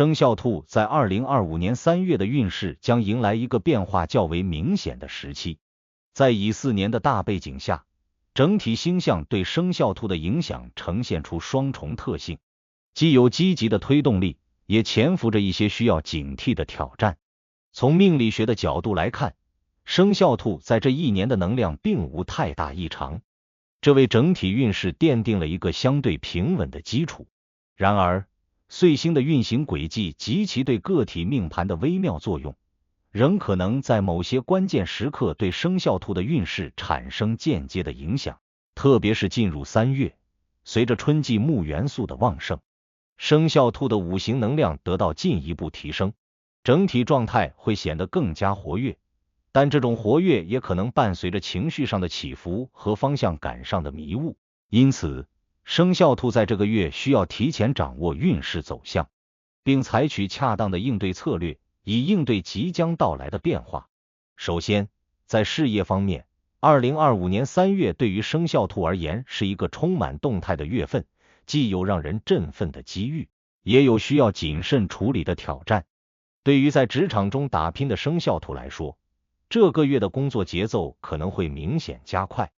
生肖兔在2025年3月的运势将迎来一个变化较为明显的时期。在乙巳年的大背景下，整体星象对生肖兔的影响呈现出双重特性，既有积极的推动力，也潜伏着一些需要警惕的挑战。从命理学的角度来看，生肖兔在这一年的能量并无太大异常，这为整体运势奠定了一个相对平稳的基础。然而，岁星的运行轨迹及其对个体命盘的微妙作用，仍可能在某些关键时刻对生肖兔的运势产生间接的影响，特别是进入3月，随着春季木元素的旺盛，生肖兔的五行能量得到进一步提升，整体状态会显得更加活跃，但这种活跃也可能伴随着情绪上的起伏和方向感上的迷雾，因此生肖兔在这个月需要提前掌握运势走向，并采取恰当的应对策略，以应对即将到来的变化。首先，在事业方面，2025年3月对于生肖兔而言是一个充满动态的月份，既有让人振奋的机遇，也有需要谨慎处理的挑战。对于在职场中打拼的生肖兔来说，这个月的工作节奏可能会明显加快，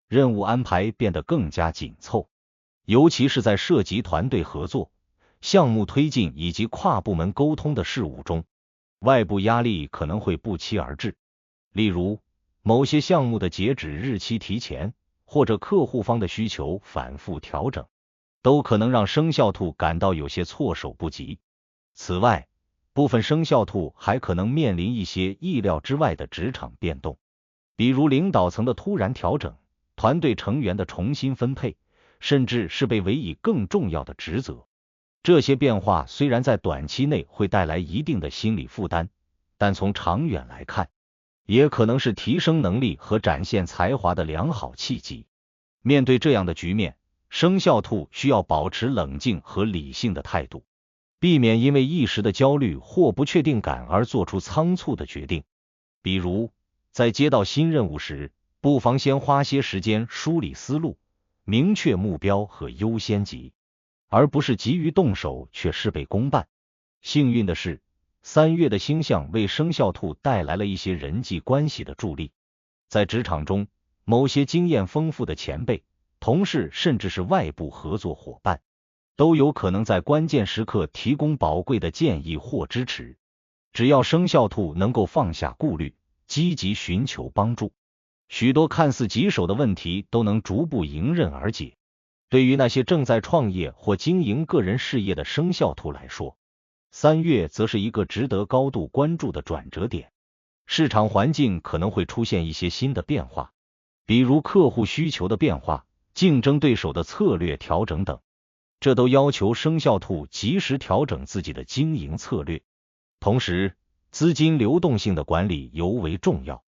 任务安排变得更加紧凑，尤其是在涉及团队合作、项目推进以及跨部门沟通的事务中，外部压力可能会不期而至。例如，某些项目的截止日期提前，或者客户方的需求反复调整，都可能让生肖兔感到有些措手不及。此外，部分生肖兔还可能面临一些意料之外的职场变动，比如领导层的突然调整、团队成员的重新分配，甚至是被委以更重要的职责。这些变化虽然在短期内会带来一定的心理负担，但从长远来看，也可能是提升能力和展现才华的良好契机。面对这样的局面，生肖兔需要保持冷静和理性的态度，避免因为一时的焦虑或不确定感而做出仓促的决定。比如，在接到新任务时，不妨先花些时间梳理思路，明确目标和优先级，而不是急于动手却事倍功半。幸运的是，3月的星象为生肖兔带来了一些人际关系的助力。在职场中，某些经验丰富的前辈、同事甚至是外部合作伙伴，都有可能在关键时刻提供宝贵的建议或支持。只要生肖兔能够放下顾虑，积极寻求帮助，许多看似棘手的问题都能逐步迎刃而解。对于那些正在创业或经营个人事业的生肖兔来说，3月则是一个值得高度关注的转折点。市场环境可能会出现一些新的变化，比如客户需求的变化、竞争对手的策略调整等，这都要求生肖兔及时调整自己的经营策略。同时，资金流动性的管理尤为重要，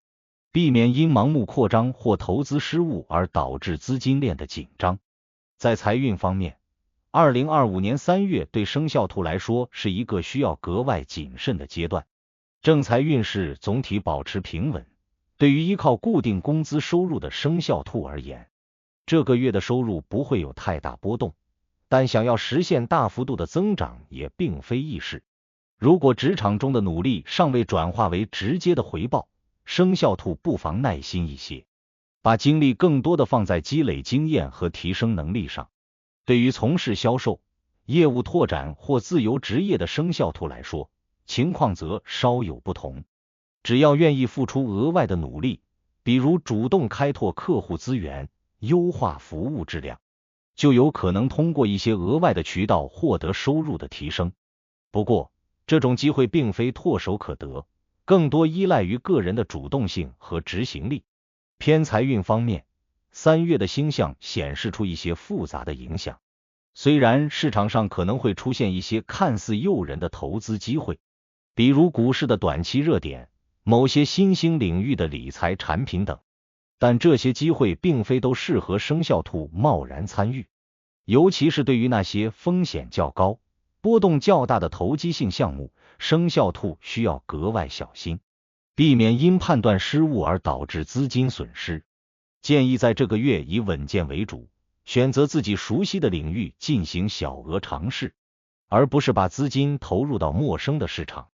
避免因盲目扩张或投资失误而导致资金链的紧张。在财运方面，2025年3月对生肖兔来说是一个需要格外谨慎的阶段。正财运势总体保持平稳，对于依靠固定工资收入的生肖兔而言，这个月的收入不会有太大波动，但想要实现大幅度的增长也并非易事。如果职场中的努力尚未转化为直接的回报，生肖兔不妨耐心一些，把精力更多的放在积累经验和提升能力上。对于从事销售、业务拓展或自由职业的生肖兔来说，情况则稍有不同。只要愿意付出额外的努力，比如主动开拓客户资源、优化服务质量，就有可能通过一些额外的渠道获得收入的提升。不过，这种机会并非唾手可得，更多依赖于个人的主动性和执行力。偏财运方面，3月的星象显示出一些复杂的影响。虽然市场上可能会出现一些看似诱人的投资机会，比如股市的短期热点、某些新兴领域的理财产品等，但这些机会并非都适合生肖兔贸然参与，尤其是对于那些风险较高、波动较大的投机性项目，生肖兔需要格外小心，避免因判断失误而导致资金损失。建议在这个月以稳健为主，选择自己熟悉的领域进行小额尝试，而不是把资金投入到陌生的市场。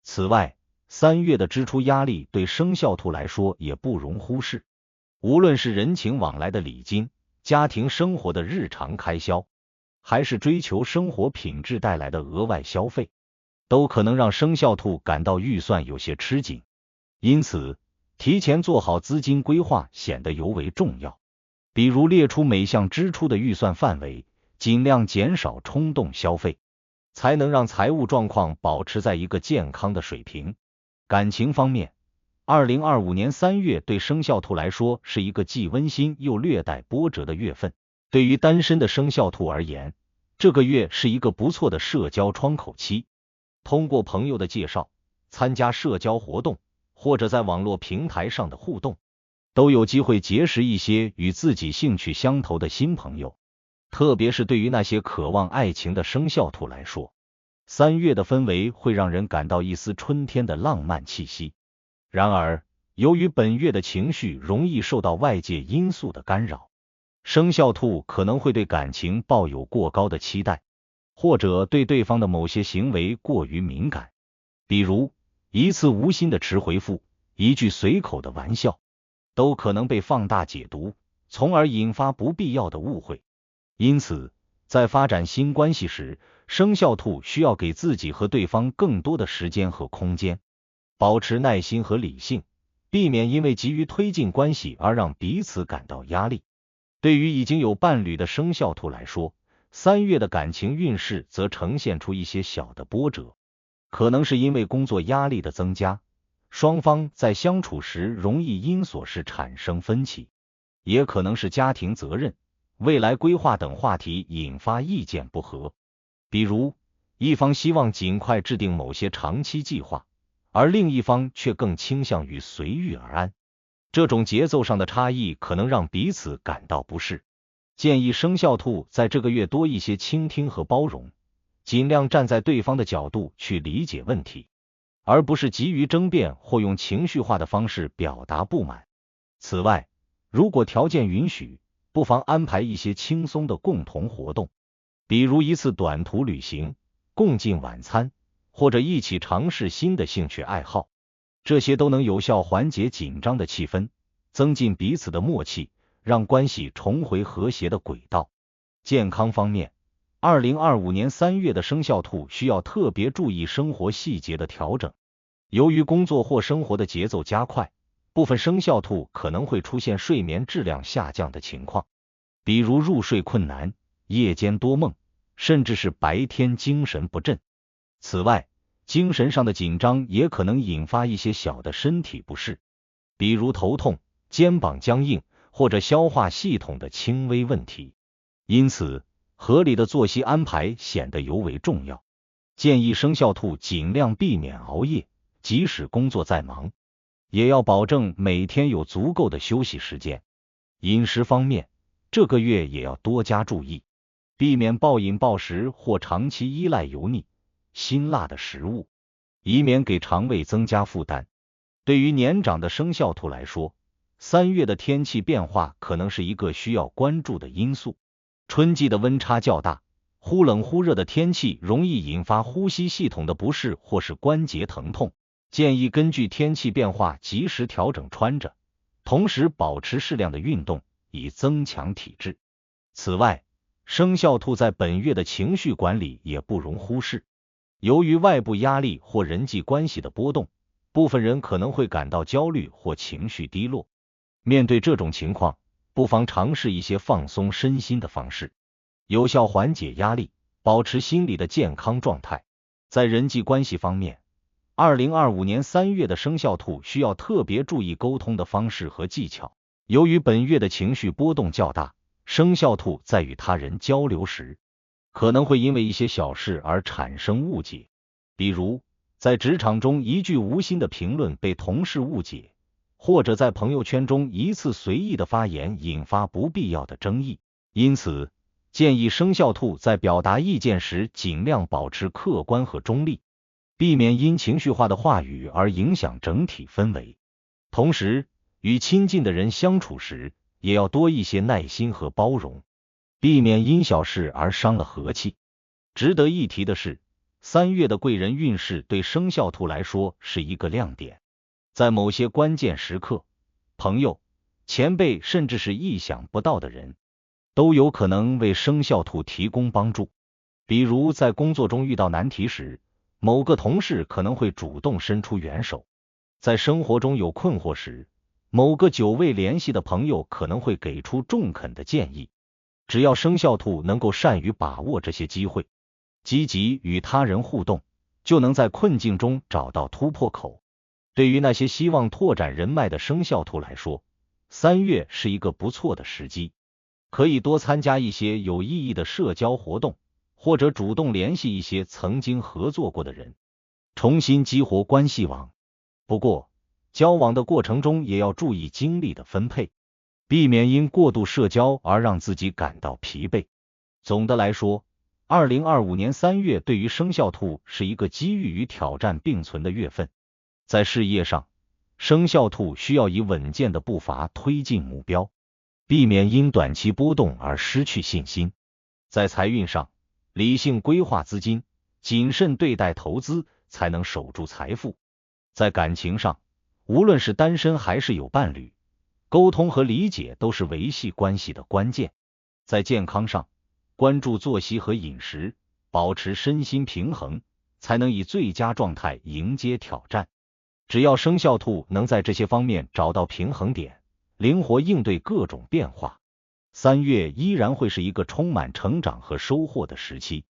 此外，3月的支出压力对生肖兔来说也不容忽视，无论是人情往来的礼金、家庭生活的日常开销，还是追求生活品质带来的额外消费，都可能让生肖兔感到预算有些吃紧。因此，提前做好资金规划显得尤为重要。比如列出每项支出的预算范围，尽量减少冲动消费，才能让财务状况保持在一个健康的水平。感情方面，2025年3月对生肖兔来说是一个既温馨又略带波折的月份。对于单身的生肖兔而言，这个月是一个不错的社交窗口期。通过朋友的介绍，参加社交活动，或者在网络平台上的互动，都有机会结识一些与自己兴趣相投的新朋友。特别是对于那些渴望爱情的生肖兔来说，3月的氛围会让人感到一丝春天的浪漫气息。然而，由于本月的情绪容易受到外界因素的干扰，生肖兔可能会对感情抱有过高的期待，或者对对方的某些行为过于敏感。比如，一次无心的迟回复，一句随口的玩笑，都可能被放大解读，从而引发不必要的误会。因此，在发展新关系时，生肖兔需要给自己和对方更多的时间和空间，保持耐心和理性，避免因为急于推进关系而让彼此感到压力。对于已经有伴侣的生肖兔来说，3月的感情运势则呈现出一些小的波折，可能是因为工作压力的增加，双方在相处时容易因琐事产生分歧，也可能是家庭责任、未来规划等话题引发意见不合。比如，一方希望尽快制定某些长期计划，而另一方却更倾向于随遇而安。这种节奏上的差异可能让彼此感到不适。建议生肖兔在这个月多一些倾听和包容，尽量站在对方的角度去理解问题，而不是急于争辩或用情绪化的方式表达不满。此外，如果条件允许，不妨安排一些轻松的共同活动，比如一次短途旅行、共进晚餐，或者一起尝试新的兴趣爱好。这些都能有效缓解紧张的气氛，增进彼此的默契，让关系重回和谐的轨道。健康方面，2025年3月的生肖兔需要特别注意生活细节的调整。由于工作或生活的节奏加快，部分生肖兔可能会出现睡眠质量下降的情况，比如入睡困难、夜间多梦，甚至是白天精神不振。此外，精神上的紧张也可能引发一些小的身体不适，比如头痛、肩膀僵硬，或者消化系统的轻微问题。因此，合理的作息安排显得尤为重要。建议生肖兔尽量避免熬夜，即使工作再忙，也要保证每天有足够的休息时间。饮食方面，这个月也要多加注意，避免暴饮暴食或长期依赖油腻、辛辣的食物，以免给肠胃增加负担。对于年长的生肖兔来说，3月的天气变化可能是一个需要关注的因素。春季的温差较大，忽冷忽热的天气容易引发呼吸系统的不适或是关节疼痛，建议根据天气变化及时调整穿着，同时保持适量的运动，以增强体质。此外，生肖兔在本月的情绪管理也不容忽视。由于外部压力或人际关系的波动，部分人可能会感到焦虑或情绪低落。面对这种情况，不妨尝试一些放松身心的方式，有效缓解压力，保持心理的健康状态。在人际关系方面，2025年3月的生肖兔需要特别注意沟通的方式和技巧。由于本月的情绪波动较大，生肖兔在与他人交流时，可能会因为一些小事而产生误解，比如在职场中一句无心的评论被同事误解，或者在朋友圈中一次随意的发言引发不必要的争议。因此，建议生肖兔在表达意见时尽量保持客观和中立，避免因情绪化的话语而影响整体氛围。同时，与亲近的人相处时，也要多一些耐心和包容，避免因小事而伤了和气。值得一提的是，3月的贵人运势对生肖兔来说是一个亮点，在某些关键时刻，朋友、前辈甚至是意想不到的人，都有可能为生肖兔提供帮助。比如在工作中遇到难题时，某个同事可能会主动伸出援手；在生活中有困惑时，某个久未联系的朋友可能会给出中肯的建议。只要生肖兔能够善于把握这些机会，积极与他人互动，就能在困境中找到突破口。对于那些希望拓展人脉的生肖兔来说，3月是一个不错的时机，可以多参加一些有意义的社交活动，或者主动联系一些曾经合作过的人，重新激活关系网。不过，交往的过程中也要注意精力的分配，避免因过度社交而让自己感到疲惫。总的来说，2025年3月对于生肖兔是一个机遇与挑战并存的月份。在事业上，生肖兔需要以稳健的步伐推进目标，避免因短期波动而失去信心。在财运上，理性规划资金，谨慎对待投资，才能守住财富。在感情上，无论是单身还是有伴侣，沟通和理解都是维系关系的关键。在健康上，关注作息和饮食，保持身心平衡，才能以最佳状态迎接挑战。只要生肖兔能在这些方面找到平衡点，灵活应对各种变化，3月依然会是一个充满成长和收获的时期。